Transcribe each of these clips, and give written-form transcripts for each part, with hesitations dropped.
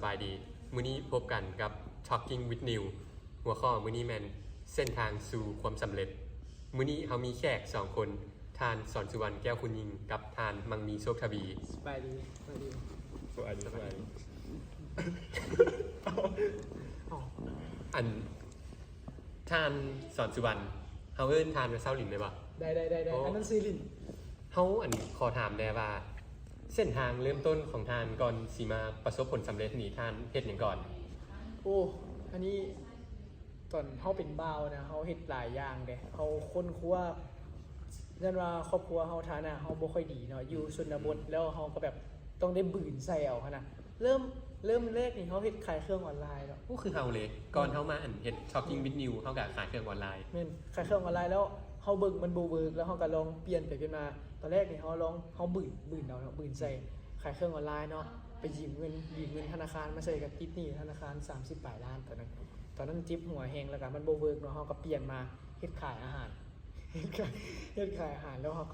สบายดีมื้อนี้พบกันกับ Talking with New หัวข้อมื้อนี้แมนเส้นทางสู่ความสำเร็จมื้อนี้เขามีแขก2คนทานสอนสุวรรณแก้วคุณยิงกับทานมังมีโชคทวีสบายดีสบายดีสวัสดีอันทานสอนสุวรรณเขาเอิ้นทานมาเศร้าหลินเลยป่ะได้อันนั้นซีลินเขาขอถามได้ว่าเส้นทางเริ่มต้นของทานก่อนสีมาประสบผลสำเร็จนี่ทานเฮ็ดอย่างก่อนโอ้อันนี้ตอนเขาเป็นบ่าวนะเขาเฮ็ดหลายอย่างเด้เขาค้นคว้าเนื่องว่าครอบครัวเขาฐานะเขาบ่ค่อยดีเนาะอยู่ชนบทแล้วเขาก็แบบต้องได้บืนใส่เอาขนาดเริ่มแรกนี่เขาเฮ็ดขายเครื่องออนไลน์เนาะก็คือเฮาเลยก่อนเฮามาเฮ็ด Talking with New เฮาก็ขายเครื่องออนไลน์แม่นขายเครื่องออนไลน์แล้วเขาเบิ่งมันบ่เวิร์กแล้วเขาก็ลองเปลี่ยนไปเป็นมาตอนแรกนี่เขาบืนเอาเนาะบืนใส่ขายเครื่องออนไลน์เนาะไปยืมเงินธนาคารมาใส่กับติดหนี้ธนาคาร30 ปลายล้านตอนนั้นจิ๊บหัวแหงแล้วก็มันบ่เวิร์กเนาะเขาก็เปลี่ยนมาเฮ็ดขายอาหารเฮ็ดขายอาหารแล้วเขา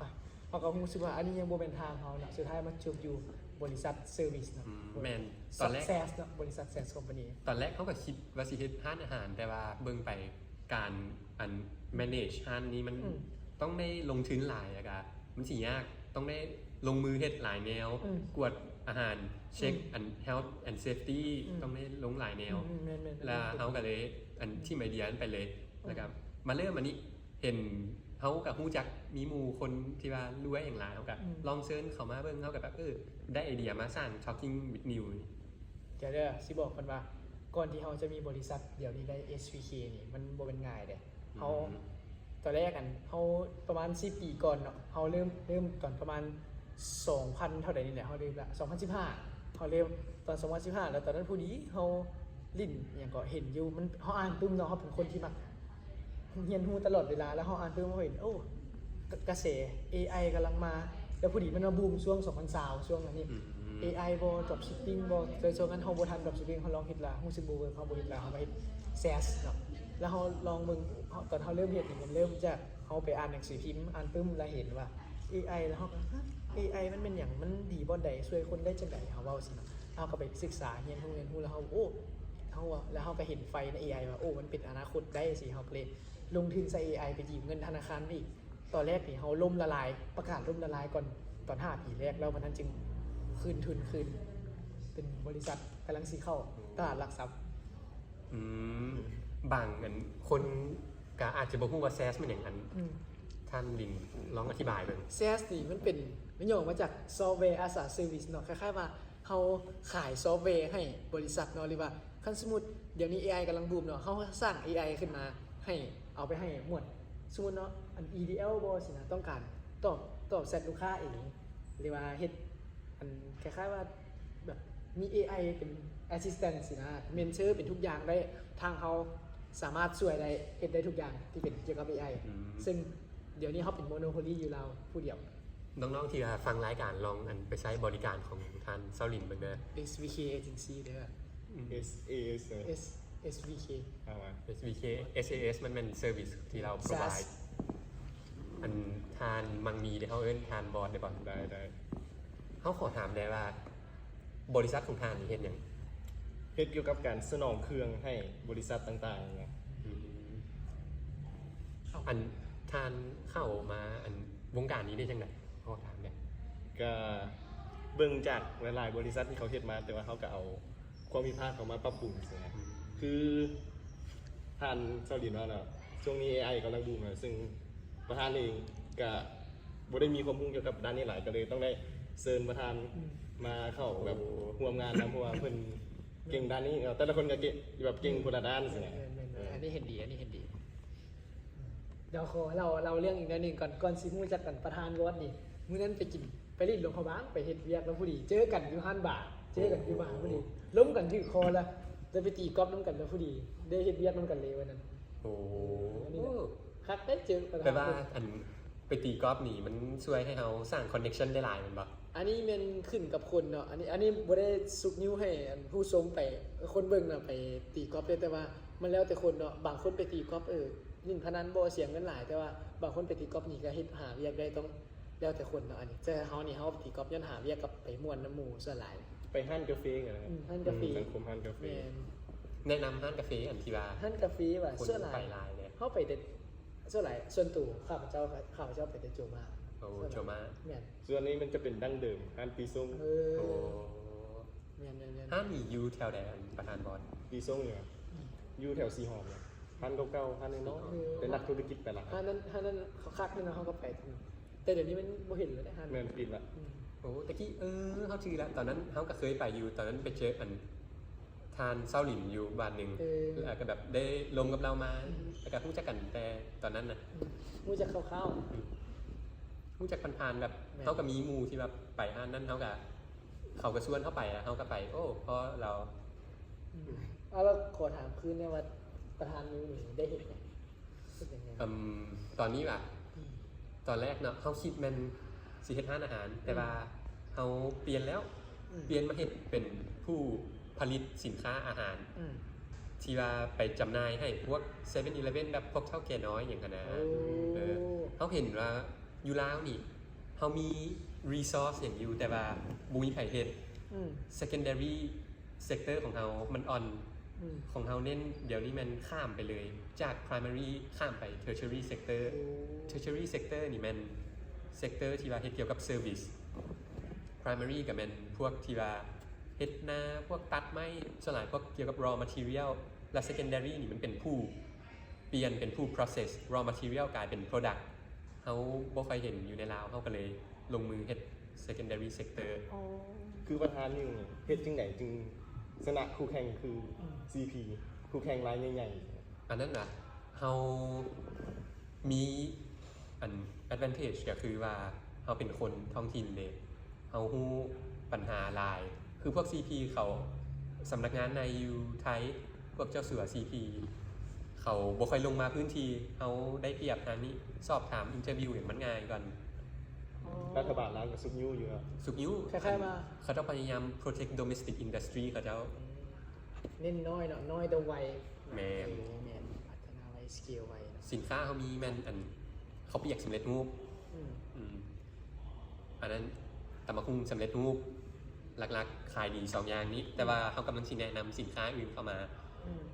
ก็รู้สึกว่าอันนี้ยังบ่เป็นทางเขาเนาะสุดท้ายมาจบอยู่บริษัทเซอร์วิสเนาะแม่นตอนแรกแซสเนาะบริษัทแซสคอมพานีตอนแรกเขาก็คิดว่าสิเฮ็ดร้านอาหารแต่ว่าเบิ่งไปการmanage ร้านนี้มันต้องได้ลงทุนหลายอะก็มันสิยากต้องได้ลงมือเฮ็ดหลายแนวกวดอาหารเช็คhealth and safety ต้องได้ลงหลายแนวแล้วเฮาก็เลยที่ไอเดียนั้นไปเลยนะครับมาเริ่มอันนี้เห็นเฮากับฮู้จักมีหมู่คนที่ว่ารวยอย่างหลายเฮาก็ลองเชิญเข้ามาเบิ่งเฮาก็แบบได้ไอเดียมาสร้าง Talking with New เดี๋ยวสิบอกกันว่าก่อนที่เราจะมีบริษัทเดี๋ยวนี้ได้ SVK นี่มันบ่เป็นง่ายเด้เขาตอนแรกกันเขาประมาณ10 ปีก่อนเนาะเขาเริ่มก่อนประมาณ 2,000 เท่าใดนี่แหละเขาเริ่มละ2015เขาเริ่มตอน2015แล้วตอนนั้นผู้ดีเขาลิ้นอย่างก็เห็นอยู่มันเขาอ่านปึ้มเนาะเขาเป็นคนที่มักเรียนรู้ตลอดเวลาแล้วเขาอ่านปึ้มเขาเห็นกระแส AI กำลังมาแล้วผู้ดีมันมาบูมช่วง2020ช่วงนั้นนี่ AI บ่ drop shipping บ่แต่ช่วงนั้นเฮาบ่ทัน drop shipping เฮาลองเฮ็ดละฮู้สึกบ่เวิร์คเฮาบ่เฮ็ดละเฮาไปเฮ็ด SaaS เนาะแล้วเฮาลองเบิ่งตอนเฮาเริ่มเฮ็ดนี่มันเริ่มจากเฮาไปอ่านหนังสือพิมพ์อ่านปึ้มแล้วเห็นว่า AI แล้วเฮาก็AI มันเป็นหยังมันดีบ่ใดช่วยคนได้จังได๋เฮาเว้าสิเนาะเฮาก็ไปศึกษาเรียนรู้แล้วเฮาแล้วเฮาก็เห็นไฟใน AI ว่ามันเป็นอนาคตได้สิเฮาก็เลยลงทุนใส่ AI ไปยืมเงินธนาคารอีกตอนแรกนี่เฮาล่มละลายประกาศล่มละลายก่อนตอน5 ปีแรกแล้วมันนั้นจึงคืนทุนเป็นบริษัทกำลังสิเข้าตลาดหลักทรัพย์บางคนก็อาจจะบ่ฮู้ว่า SaaS มันหยังท่านลินลองอธิบายเบิ่ง SaaS นี่มันย่อมาจาก Software as a Service เนาะคล้ายๆว่าเฮาขายซอฟต์แวร์ให้บริษัทเนาะหรือว่าคันสมมุติเดี๋ยวนี้ AI กำลังบูมเนาะเฮาสร้าง AI ขึ้นมาให้เอาไปให้หมวดสมมุติเนาะEDL บ่สินะต้องการตอบแชทลูกค้าเองหรือว่าเฮ็ดคล้ายๆว่าแบบมี AI เป็น assistant สินะเมนเทอร์เป็นทุกอย่างได้ทางเขาสามารถช่วยได้เฮ็ดได้ทุกอย่างที่เป็นเกี่ยวกับ AI ซึ่งเดี๋ยวนี้เขาเป็นโมโนโพลีอยู่แล้วผู้เดียวน้องๆที่ฟังรายการลองไปใช้บริการของทานเซาลินเบิ่งเด้อ SVK Agency เด้อ SVK SVK SAS มันเป็นเซอร์วิสที่เรา provide ทานมังมีที่เขาเอิ้นทานบอสได้บ่ได้เขาขอถามได้ว่าบริษัทของทานนี่เฮ็ดหยังเฮ็ดเกี่ยวกับการสนองเครื่องให้บริษัทต่างๆอย่างเงี้ยทานเข้ามาวงการนี้ได้จังได๋ขอถามได้ก็เบิ่งจากหลายๆบริษัทที่เขาเฮ็ดมาแต่ว่าเขาก็เอาความผิดพลาดเข้ามาปรับปรุงใช่มั้ยคือท่านเซาลินว่าเนาะช่วงนี้ AI กำลังบูมซึ่งประธานเองก็บ่ได้มีความรู้เกี่ยวกับด้านนี้หลายก็เลยต้องได้เชิญประธานมาเข้าแบบร่วมงานนะเพราะว่าเพิ่นเก่งด้านนี้แต่ละคนก็เก่งแบบเก่งคนละด้านสิเนี่ยอันนี้เห็นดีเดี๋ยวขอเราเรื่องอีกนิดนึงก่อนสิฮู้จักกันประธานรถนี่มื้อนั้นไปลิ้นหลวงพ่อบางไปเฮ็ดเวียกแล้วผู้ดีเจอกันอยู่ห้านบาร์เจอกันอยู่บ้านผู้ดีล้มกันถือคอแล้วจะไปตีกอล์ฟนำกันแล้วผู้ดีได้เฮ็ดเวียกนำกันเลยวันนั้นอันนี้คักได้เจอแต่ว่าไปตีกอล์ฟนี่มันช่วยให้เฮาสร้างคอนเนคชั่นได้หลายแม่นบ่อันนี้มันขึ้นกับคนเนาะอันนี้บ่ได้ซุกนิ้วให้ผู้ชมไปคนเบิ่งน่ะไปตีกอล์ฟได้แต่ว่ามันแล้วแต่คนเนาะบางคนไปตีกอล์ฟยิ่งพนันบ่เสียเงินหลายแต่ว่าบางคนไปตีกอล์ฟนี่ก็เฮ็ดหาเวียกได้ต้องแล้วแต่คนเนาะอันนี้แต่เฮาตีกอล์ฟย้อนหาเวียกกับไปม่วนน้ำหมู่ส่วนหลายไป ไปห้านกาแฟกันนะครับ ห้านกาแฟ สังคมห้านกาแฟ แม่น แนะนำร้านกาแฟอันที่ว่า ห้านกาแฟว่า คน ส่วนหลา ไป ย หลายเนี่ย เข้าไปแต่ส่วนหลายส่วนตัวข้าพเจ้าไปแต่โจมา โอ้โจมา แม่น ส่วนนี้มันจะเป็นดั้งเดิมห้านปีส้ม เอ โอ้ อแม่น ห้านนี่อยู่แถวใดอันประธานบอล ปีส้มเนี่ยอยู่แถวซีหอมเนี่ยห้านเก่าๆห้านน้อยๆเป็นนักธุรกิจไปละ ห้านนั้นเขาคักนี่นะเขาก็ไปทุกแต่เดี๋ยวนี้มันบ่เห็นเลยนะห้าน แม่นปิดละ อืม โอ้ตะกี้เขาชื่อแล้วตอนนั้นเขาก็เคยไปอยู่ตอนนั้นไปเจออันทานเซาหลินอยู่บ้านหนึ่งแล้วก็แบบได้ลงกับเรามาแล้วก็พูดจักกันแต่ตอนนั้นน่ะ มูจะเข้าว พูดจักผ่านๆแบบ แม่น เขาก็มีหมูที่แบบไปห้านนั้นเขาก็ชวนเข้าไปอะเขาก็ไป โอ้เพราะเรา ๆเอาแล้วขอถามคืนเนี่ยว่าประธานนิวนี่ได้เห็นไหมเป็นยังไง ตอนนี้แบบ อืม ตอนแรกเนาะเขาคิดแมันสิเฮ็ดร้านอาหาร แต่ว่าเขาเปลี่ยนแล้ว อืม เปลี่ยนมาเฮ็ดเป็นผู้ผลิตสินค้าอาหาร อืม ที่ว่าไปจำหน่ายให้พวก7-Eleven แบบพวกเท่าแก่น้อยอย่างกันนะ โอ้ เออเขาเห็นว่าอยู่ลาวนี่เขามี resource อย่างอยู่แต่ว่าบุมีไผเฮ็ด อืม secondary sector ของเรามันอ่อน อืม ของเราเน้นเดี๋ยวนี้มันข้ามไปเลยจาก primary ข้ามไป tertiary sector โอ้ tertiary sector นี่มัน sector ที่ว่าเฮ็ดเกี่ยวกับ service primary ก็เป็นพวกที่ว่าเฮ็ดนาพวกตัดไม้ส่วนหลายพวกเกี่ยวกับ raw material และ secondary นี่มันเป็นผู้เปลี่ยนเป็นผู้ process raw material กลายเป็น product เขาบ่ค่อยเห็นอยู่ในลาวเขาก็เลยลงมือเฮ็ด secondary sector อ๋อ คือประธานนี่เฮ็ดจึงไหนจึงชนะคู่แข่งคือ อืม CP คู่แข่งรายใหญ่ อันนั้นน่ะเรามีอัน advantage ก็คือว่าเราเป็นคนท้องถิ่นเลยเราฮู้ปัญหาหลาย คือพวก CP เขาสำนักงานในอยู่ไทย พวกเจ้าสัว CP เขาบ่ค่อยลงมาพื้นที่เขาได้เปรียบทางนี้ สอบถามอินเทอร์วิวอย่างมันง่ายก่อน อ๋อ ๆรัฐบาลร้านกับซุกยูอยู่ครับ สุกยิ้ว คล้ายๆว่า เขาต้องพยายาม protect domestic industry เขาเจ้า เน้นน้อยเนาะน้อยแต่ไว แม่น แม่นพัฒนาไวสเกลไวเนาะ สินค้าเขามีแม่นอันเขาวเปียกสำเร็จรูป อืม อันนั้นตำมะคุงสำเร็จรูปหลักๆ ขายดีสองอย่างนี้ แต่ว่าเขากำลังสิแนะนำสินค้าอื่นเข้ามา อืม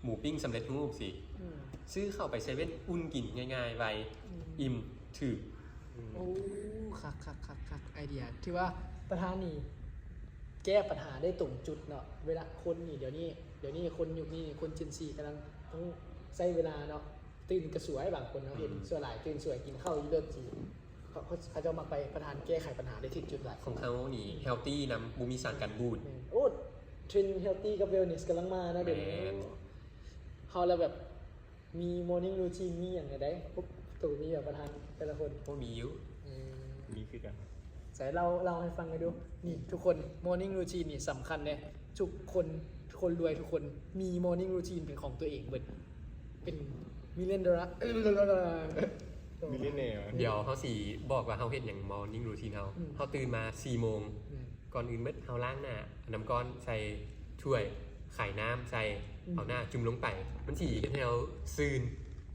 หมูปิ้งสำเร็จรูปสิ อืม ซื้อเข้าไปเซเว่นอุ่นกินง่ายๆ ไว อืม อิ่มถึก โอ้คักไอเดียที่ว่าประธานนี่แก้ปัญหาได้ตรงจุดเนาะเวลาคนนี่เดี๋ยวนี้คนยุคนี้คนจินซีกำลังต้องใช้เวลาเนาะตื่นกระสวยบางคนเนาะเห็นส่วนหลายตื่นสวยกินข้าวเลิศจีเขาจะมาไปประธานแก้ไขปัญหาได้ถึงจุดหลาย ของเขานี่เฮลตี้นำบูมีสารกันบูด โอ้เทรนด์เฮลตี้กับเวลเนสกำลังมานะเดี๋ยวนี้ แม่น เขาแล้วแบบมีมอร์นิ่งรูทีนมีอย่างไรได้พวกตู่มีแบบประธานแต่ละคน พวกมีอยู่ มีคือกัน ใส่เราให้ฟังกันดู นี่ทุกคน morning routine นี่สำคัญเนี่ยทุกคนรวยทุกคนมี morning routine เป็นของตัวเองเบิดเป็นมิเลนดอร์ มิลเลนเนียร์ เดี๋ยวเขาสีบอกว่าเขาเห็นอย่างมอร์นิ่งรูทีนเขาตื่นมา4 โมง ก่อนอื่นเม็ดเขาล้างหน้าเอาน้ำก้อนใส่ถ้วยไข่น้ำใส่เอาหน้าจุ่มลงไป มันสีเห็นให้เราซืน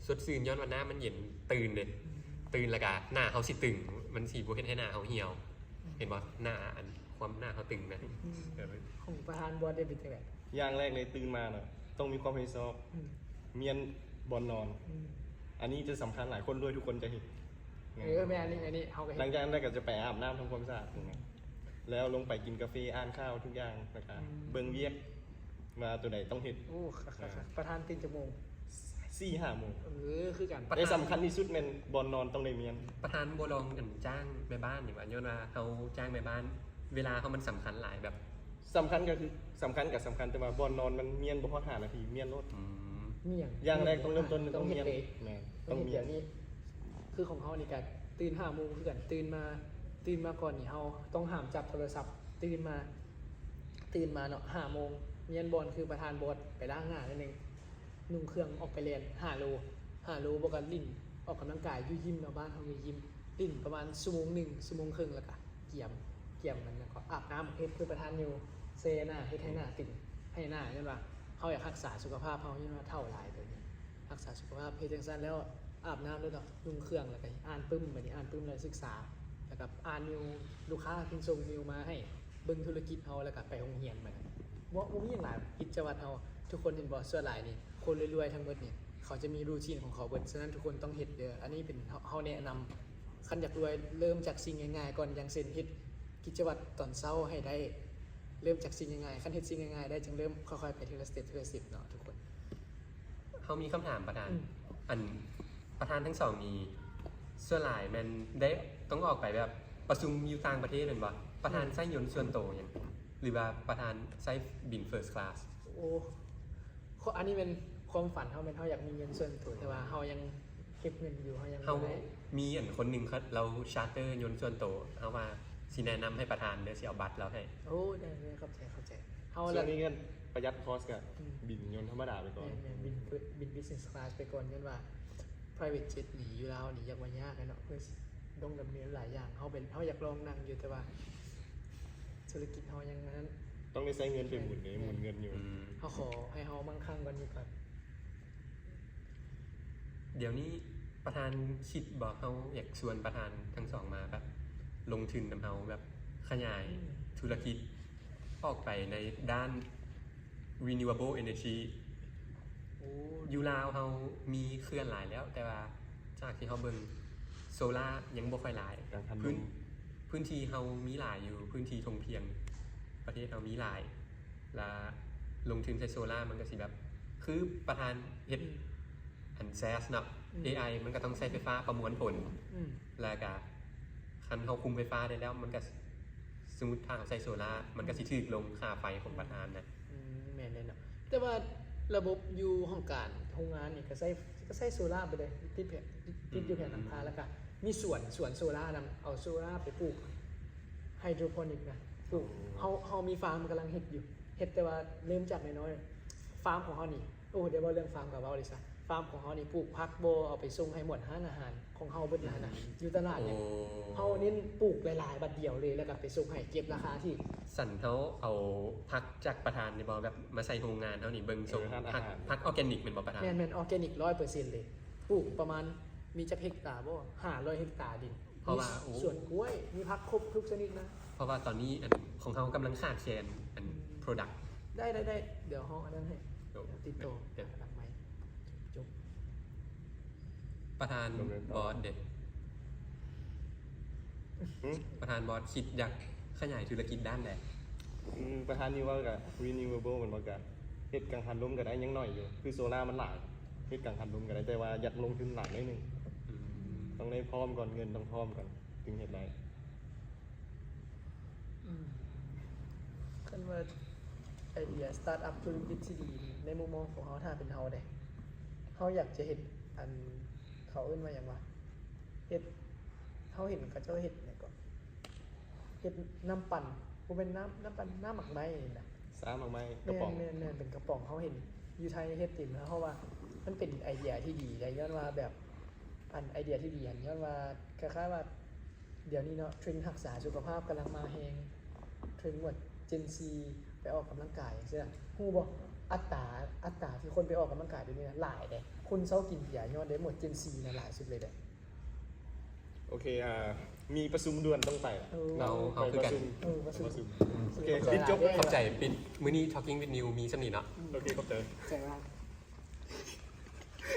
สดซืนย้อนวันหน้ามันเย็นตื่นเลยตื่นและกะหน้าเขาสิตึง มันสีบวเห็นให้หน้าเขาเหี่ยว เห็นบ่หน้าอันความหน้าเขาตึงนะเออ ของประธานบอลได้เป็นยังไง อย่างแรกเลยตื่นมาเนาะต้องมีความรับผิดชอบ อืม เมียนบอลนอน อืม อันนี้จะสำคัญหลายคนด้วยทุกคนจะเห็น แม่อันนี้เขาก็ หลั เห็ ง น จากนั้นก็จะไปอาบน้ำทำความสะอาดอย่างเงี้ยแล้วลงไปกินกาแฟอ่านข้าวทุกอย่างนะครับเบิ่งเวียกมาตัวไหนต้องเห็น โอ้ค่ะประธานตื่นจมูก 4-5 โมง คือกัน ในสำคัญที่สุดเป็นบอลนอนต้องได้เมียน ประธานโบลองอันจ้างแม่บ้านอย่างว่าย้อนว่าเขาจ้างแม่บ้าน เวลาเขามันสำคัญหลายแบบ สำคัญก็คือสำคัญกับสำคัญแต่ว่าบอลนอนมันเมียนบ่พอ5 นาทีเมียนรถ มีอย่าง อย่างแรกต้องเริ่มต้น ต้อง เมี เห็ ย น น เลย แม่ ต้ ต้ อ อง ง เห็น เมีย เดี๋ย น วนี้คือของเขาในการตื่น5 โมงคือกันตื่นมาก่อนนี่เขาต้องห้ามจับโทรศัพท์ตื่นมาเนาะ5 โมงเมียนบอลคือประธานบอลไปล้างหน้านั่นเองนุ่งเครื่องออกไปเรียน5 โลบอกกันลิ่นออกกำลังกายอยู่ยิมเนาะบ้านเขามียิมลิ่นประมาณ1 ชั่วโมง1 ชั่วโมงครึ่งแล้วก็เกี่ยมมันแล้วก็อาบน้ำเฮ็ดคือประธานอยู่เซหน้าเฮ็ดให้หน้าติ่งให้หน้าใช่ปะเขาอยากรักษาสุขภาพเขาใช่ไหมเท่าหลายตัวนี้รักษาสุขภาพเฮ็ดจังซั่นแล้วอาบน้ำด้วยเนาะนุ่งเครื่องแล้วก็อ่านปึ้มแบบนี้อ่านปึ้มแล้วศึกษาแล้วก็อ่านนิวลูกค้าพิมพ์ส่งนิวมาให้ เบิ่งธุรกิจเฮาแล้วก็ไปโรงเรียนมันบ่มีหยังหลายกิจวัตรเฮาทุกคนเห็นบ่ส่วนหลายนี่คนรวยๆทั้งหมดนี่เขาจะมีรูทีนของเขาเบิดฉะนั้นทุกคนต้องเฮ็ดเด้ออันนี้เป็นเฮาแนะนำคันอยากรวยเริ่มจากสิ่งง่ายๆก่อนอย่างเช่นเฮ็ดกิจวัตรตอนเช้าให้ได้เริ่มจากสิ่งง่ายๆคันเฮ็ดสิ่งง่ายๆได้จึงเริ่มค่อยๆไปทีละสเต็ปทีละสเต็ปเนาะทุกคน เขามีคำถามประธาน อืม อันประธานทั้งสองนี้ส่วนหลายมันได้ต้องออกไปแบบประชุมอยู่ต่างประเทศเป็นบ่ประธานใช้ยนต์ส่วนตัวอย่างหรือว่าประธานใช้บิน first class โอ้อันนี้เป็นความฝันเขาเป็นเขาอยากมีเงินส่วนตัวแต่ว่าเขายังเก็บเงินอยู่เขายัง เขา ไม่ได้ มีอันคนหนึ่งเขาเราชาร์เตอร์ยนต์ส่วนตัวเขาว่าสิแนะนำให้ประธานเดี๋ยวสิเอาบัตรเราให้ โอ้ได้เข้าใจเขา ส่ ละ วนนี้ก็ประหยัดคอสกับ อืม บินยนต์ธรรมดาไปก่อน แม่นบิน business class ไปก่อนยันว่า private jet หนีอยู่แล้วหนียากว่ายากเลยเนาะเพื่อต้องดำเนินหลายอย่างเขาอยากลองนั่งอยู่แต่ว่าธุรกิจเขายังนั้น ต้องได้ใช้เงินไปหมุนเลยหมุนเงินอยู่ เขาขอให้เขามั่งคั่งก่อนอยู่ก่อน เดี๋ยวนี้ประธานคิดบอกเขาอยากชวนประธานทั้งสองมาแบบลงทุนนำเขาแบบขยายธุรกิจออกไปในด้าน renewable energy โอ้ อยู่ลาวเขามีเคลื่อนหลายแล้ว แต่ว่าจากที่เขาเบิ่งโซล่ายังบ่ค่อยหลาย การทำ พื้นที่เขามีหลายอยู่พื้นที่ทงเพียง ประเทศเขามีหลายและลงทุนใช้โซล่ามันก็สิแบบคือประธานเฮ็ดอันแซสเนาะ AI มันก็ต้องใช้ไฟฟ้าประมวลผล อืม แล้วก็คันเขาคุมไฟฟ้าได้แล้วมันก็สมมุติทางใช้โซล่ามันก็สิถูกลงค่าไฟของประธานนะ แม่นเลยเนาะแต่ว่าระบบอยู่ห้องการโรงงานนี่ก็ใช้โซล่าร์ไปเลยติดอยู่แผ่นหลังคาแล้วก็มีสวนโซล่าร์นำเอาโซล่าร์ไปปลูกไฮโดรโปนิกนะปลูกเฮามีฟาร์มกำลังเฮ็ดอยู่เฮ็ดแต่ว่าเริ่มจากน้อยๆฟาร์มของเฮานี่โอ้เดี๋ยวว่าเรื่องฟาร์มกับเว้าเลยซะฟาร์มของเฮานี่ปลูกผักบ่เอาไปส่งให้หมดร้านอาหารของเฮาเบิดร้านน่ะอยู่ตลาด โอ้ เนี่ยเฮาเน้นปลูกหลายๆบัดเดียวเลยแล้วก็ไปส่งให้เก็บราคาที่ สั่นเขาเอาพักจากประธานในบอแบบมาใส่โรงงานเขานี่เบิ่งส่งพักออร์แกนิกเป็นบอประธาน แม่นออร์แกนิก 100% เลยปลูกประมาณมีจะเฮกตาร์บ่500เฮกตาร์ดิน เพราะว่า มีสวนกล้วยมีผักครบทุกชนิดนะ เพราะว่าตอนนี้อันของเขากำลังขาดแคลนอัน product ได้เดี๋ยวห้องอันนั้นให้ เดี๋ยว ติดต่อ เดี๋ยว หลังไม้จบ ประธานบอสเด็ด อืม ประธานบอสคิดอยากขยายธุรกิจด้านใด ประธานนี่ว่ากับ renewable มันว่ากับเฮ็ดกังหันลมก็ได้ยังน้อยอยู่คือโซล่ามันหลายเฮ็ดกังหันลมก็ได้แต่ว่าอยากลงทุนหลายนิดนึง อืม ต้องได้พร้อมก่อนเงินต้องพร้อมก่อนถึงเฮ็ดได้ คันว่าไอเดียสตาร์ทอัพธุรกิจที่ดีในมุมมองของเขาถ้าเป็นเฮาเด้เฮาอยากจะเฮ็ดอันเขาเอิ้นว่าหยังวะเฮ็ดเฮาเห็นเขาเจ้าเฮ็ดเนี่ยก็เฮ็ดน้ำปั่นบ่เป็นน้ำปั่นน้ำหมักไม้นี่นะ สามากไหมกระป๋อง แม่นเป็นกระป๋องเขาเห็นอยู่ไทยเฮ็ดติ่มแล้วเพราะว่ามันเป็นไอเดียที่ดีแต่ย้อนว่าแบบอันไอเดียที่ดีอันย้อนว่าคล้ายๆว่าเดี๋ยวนี้เนาะเทรนด์รักษาสุขภาพกำลังมาแฮงเทรนด์หมดเจนซีไปออกกำลังกายอย่างเช่นฮู้บ่อัตราที่คนไปออกกำลังกายเดี๋ยวนี้นะหลายเด้คนเซากินเบียร์ย้อนได้หมดเจนซีนะหลายสุดเลยเด้ โอเคมีประชุมด่วนต้องไป เรา ไป คือ ประ กัน ชุม ประชุม โอเคปิดจบ เข้าใจปิดมื้อนี้ Talking with New มีสำนีเนาะ โอเคครับเจอ ใจว่า